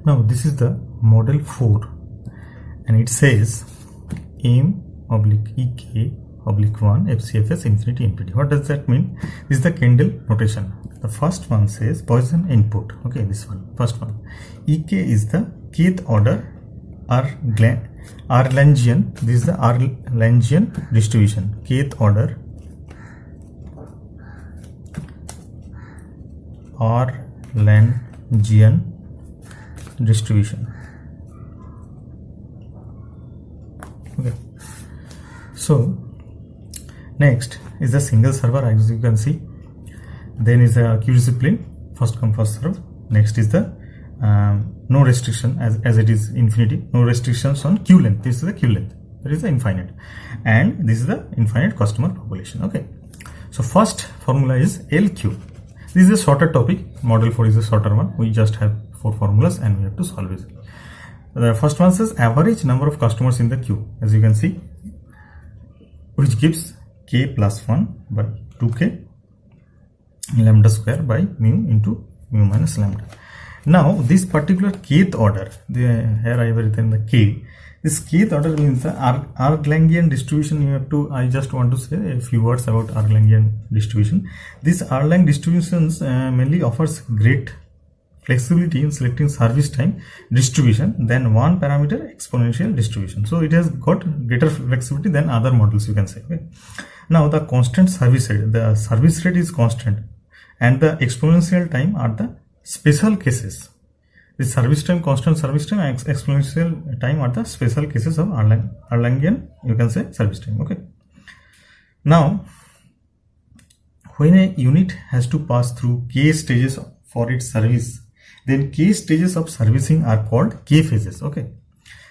Now this is the model 4 and it says M/EK/1 FCFS infinity infinity. What does that mean? This is the Kendall notation. The first one says Poisson input. Okay, this one, first one. EK is the kth order Erlangian. This is the Erlangian distribution. Kth order Erlangian distribution. Okay, so next is the single server, as you can see. Then is the queue discipline, first come first serve. Next is the no restriction, as it is infinity, no restrictions on queue length. This is the queue length, that is the infinite, and this is the infinite customer population. Okay, so first formula is LQ. This is a shorter topic. Model 4 is a shorter one. We just have 4 formulas and we have to solve it. The first one says average number of customers in the queue, as you can see, which gives k plus 1 by 2k lambda square by mu into mu minus lambda. Now this particular kth order, here I have written the k. This kth order means the Erlangian distribution. You have to, I just want to say a few words about Erlangian distribution. This Erlang distributions mainly offers great flexibility in selecting service time distribution than one parameter exponential distribution. So it has got greater flexibility than other models, you can say. Okay. Now the constant service rate, the service rate is constant, and the exponential time are the special cases. The service time, constant service time, and exponential time are the special cases of Erlangian, you can say, service time. Okay. Now, when a unit has to pass through k stages for its service, then k stages of servicing are called k phases. Okay,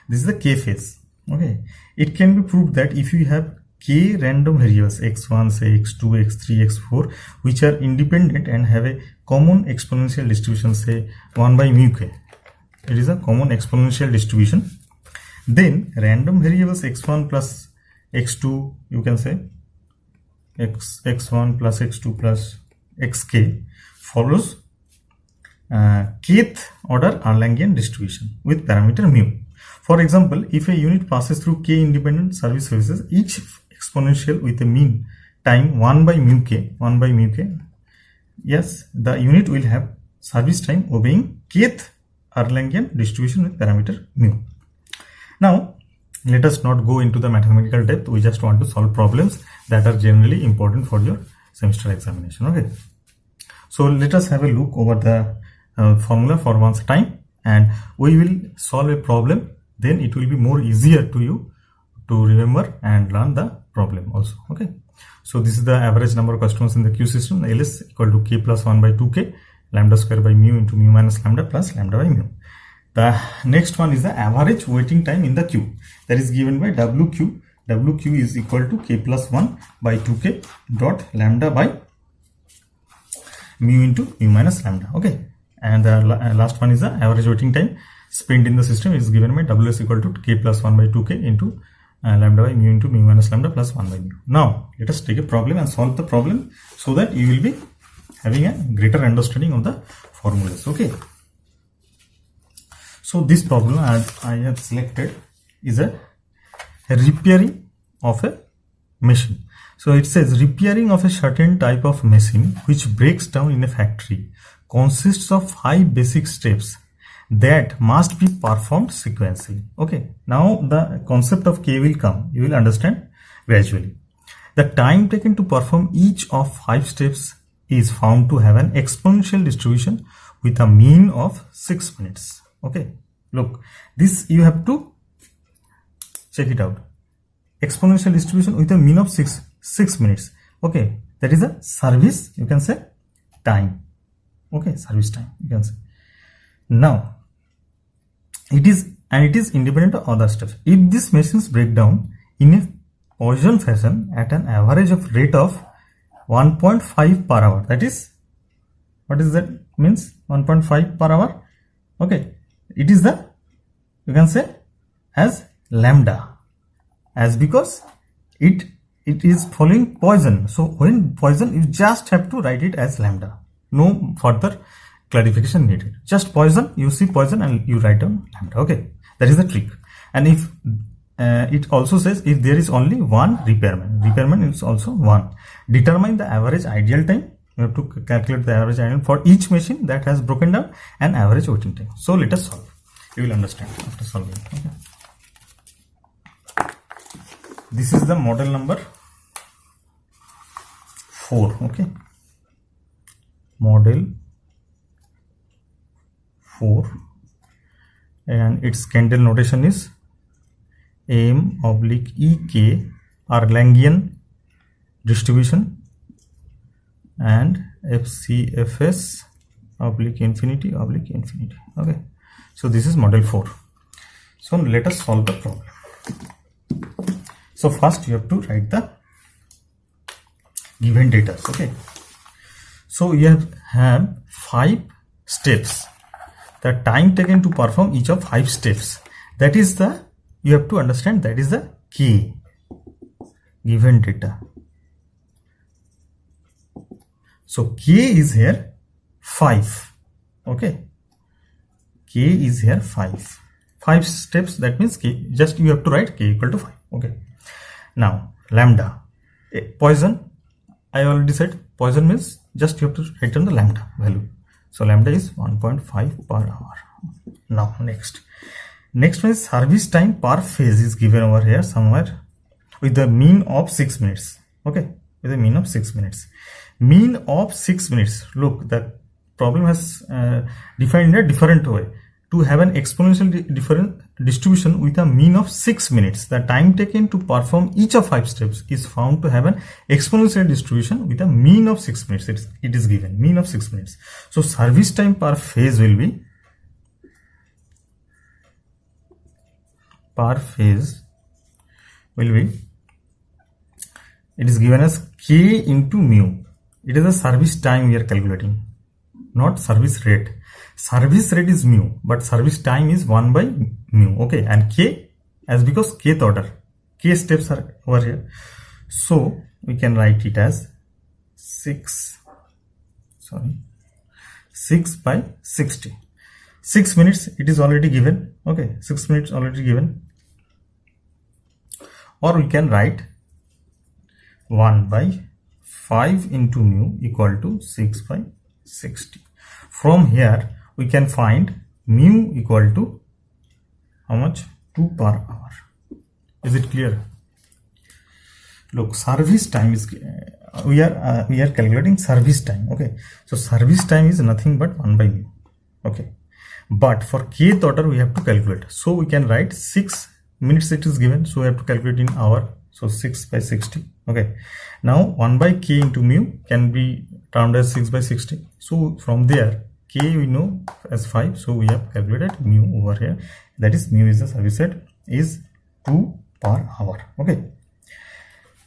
this is the k phase. Okay, it can be proved that if you have k random variables x1, say x2, x3, x4, which are independent and have a common exponential distribution, say 1 by mu k, it is a common exponential distribution, then random variables x1 plus x2, you can say x1 plus x2 plus xk follows kth order Erlangian distribution with parameter mu. For example, if a unit passes through k independent service services, each exponential with a mean time 1 by mu k, yes, the unit will have service time obeying kth Erlangian distribution with parameter mu. Now, let us not go into the mathematical depth. We just want to solve problems that are generally important for your semester examination. Okay, so let us have a look over the formula for once time, and we will solve a problem. Then it will be more easier to you to remember and learn the problem also. Okay, so this is the average number of customers in the queue system. LS equal to k plus 1 by 2k lambda square by mu into mu minus lambda plus lambda by mu. The next one is the average waiting time in the queue, that is given by WQ. WQ is equal to k plus 1 by 2k dot lambda by mu into mu minus lambda. Okay, and the last one is the average waiting time spent in the system, is given by WS equal to k plus 1 by 2k into lambda by mu into mu minus lambda plus 1 by mu. Now let us take a problem and solve the problem so that you will be having a greater understanding of the formulas. Okay, so this problem I have selected is a repairing of a machine. So it says repairing of a certain type of machine which breaks down in a factory consists of 5 basic steps that must be performed sequentially. Okay, now the concept of K will come, you will understand gradually. The time taken to perform each of 5 steps is found to have an exponential distribution with a mean of 6 minutes. Okay, look, this you have to check it out. Exponential distribution with a mean of 6 minutes. Okay, that is a service, you can say, time. Okay, service time, you can say. Now it is independent of other steps. If these machines break down in a Poisson fashion at an average of rate of 1.5 per hour, that is, what is that means, 1.5 per hour. Okay, it is the, you can say, as lambda, as because it is following Poisson. So when Poisson, you just have to write it as lambda, no further clarification needed. Just Poisson, you see Poisson and you write down lambda. Okay, that is the trick. And if it also says if there is only one repairman is also 1. Determine the average ideal time. You have to calculate the average ideal for each machine that has broken down and average waiting time. So let us solve. You will understand after solving. Okay. This is the model number 4. Okay. Model 4, and its Kendall notation is M/EK Erlangian distribution and FCFS/infinity. Okay, so this is model 4. So let us solve the problem. So first you have to write the given data. Okay, so you have 5 steps. The time taken to perform each of 5 steps, that is the, you have to understand, that is the K, given data. So K is here 5. Okay, K is here 5 steps, that means K, just you have to write K equal to 5. Okay, now lambda, Poisson, I already said Poisson means just you have to write down the lambda value. So lambda is 1.5 per hour. Now next one is service time per phase is given over here somewhere with the mean of 6 minutes. Okay, with a mean of 6 minutes. Mean of 6 minutes. Look, the problem has defined in a different way. To have an exponential different distribution with a mean of 6 minutes, the time taken to perform each of 5 steps is found to have an exponential distribution with a mean of 6 minutes. It is given mean of 6 minutes. So service time per phase will be it is given as K into mu. It is the service time we are calculating, not service rate. Service rate is mu, but service time is 1 by mu. Okay, and K, as because kth order, K steps are over here, so we can write it as 6 by 60. 6 minutes, it is already given. Okay, 6 minutes already given. Or we can write 1 by 5 into mu equal to 6 by 60. From here we can find mu equal to how much? 2 per hour. Is it clear? Look, service time is we are calculating service time. Okay, so service time is nothing but 1 by mu. Okay, but for kth order we have to calculate, so we can write 6 minutes it is given, so we have to calculate in hour, so 6 by 60. Okay, now 1 by k into mu can be termed as 6 by 60. So from there k we know as 5, so we have calculated mu over here, that is mu is the service rate is 2 per hour. Okay,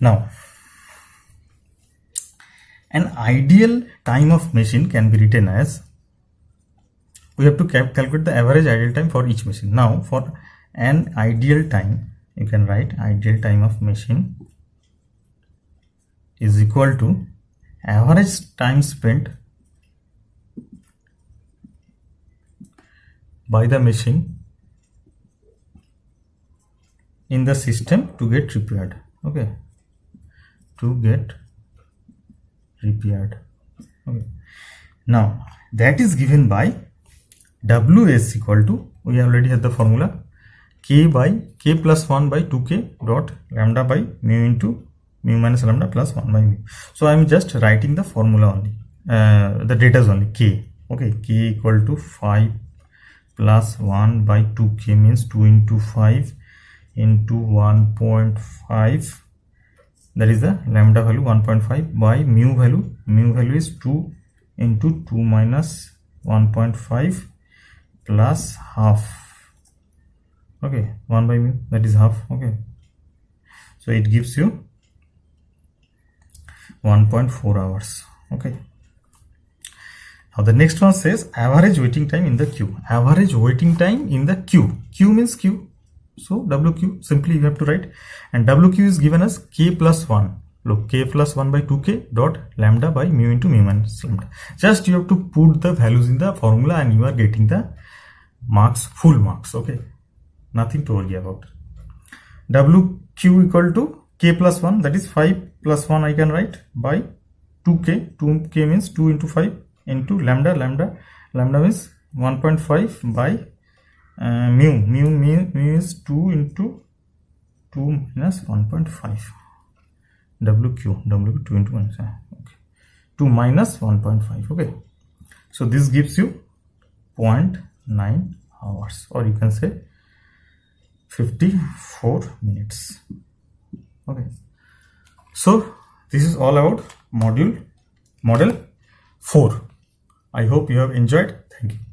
now an ideal time of machine can be written as, we have to calculate the average ideal time for each machine. Now for an ideal time, you can write ideal time of machine is equal to average time spent by the machine in the system to get repaired. Okay, to get repaired. Okay, now that is given by WS equal to, we already have the formula, k plus 1 by 2k dot lambda by mu into mu minus lambda plus 1 by mu. So I am just writing the formula only, the data is only k. Okay, k equal to 5 plus 1 by 2k means 2 into 5 into 1.5, that is the lambda value 1.5 by mu value is 2 into 2 minus 1.5 plus half. Okay, 1 by mu, that is half. Okay, so it gives you 1.4 hours. Okay, now the next one says average waiting time in the queue. Average waiting time in the queue. Q means queue, so WQ simply you have to write, and WQ is given as k plus 1. look, k plus 1 by 2k dot lambda by mu into mu minus lambda. Just you have to put the values in the formula and you are getting the marks, full marks. Okay, nothing to worry about. WQ equal to k plus 1, that is 5 plus 1 I can write by 2k. 2k means 2 into 5 into lambda. Lambda means 1.5 by mu is 2 into 2 minus 1.5. WQ 2 into 1, okay, 2 minus 1.5. Okay, so this gives you 0.9 hours, or you can say 54 minutes. Okay, so this is all about model 4. I hope you have enjoyed. Thank you.